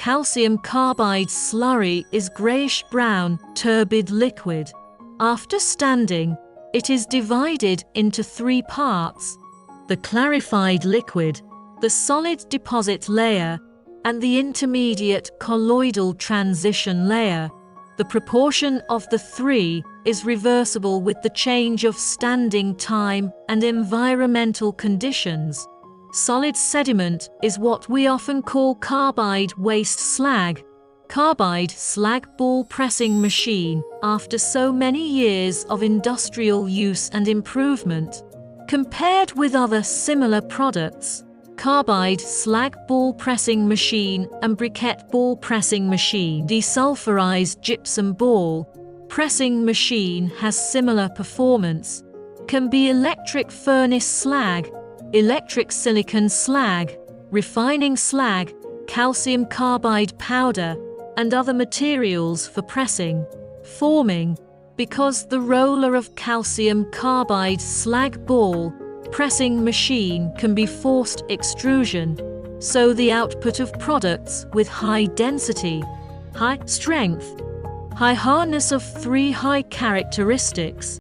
Calcium carbide slurry is grayish-brown, turbid liquid. After standing, it is divided into three parts: the clarified liquid, the solid deposit layer, and the intermediate colloidal transition layer. The proportion of the three is reversible with the change of standing time and environmental conditions. Solid sediment is what we often call carbide waste slag. Carbide slag ball pressing machine, after so many years of industrial use and improvement. Compared with other similar products, carbide slag ball pressing machine and briquette ball pressing machine desulfurized gypsum ball pressing machine has similar performance. Can be electric furnace slag, electric silicon slag, refining slag, calcium carbide powder, and other materials for pressing, forming, because the roller of calcium carbide slag ball pressing machine can be forced extrusion, so the output of products with high density, high strength, high hardness of three high characteristics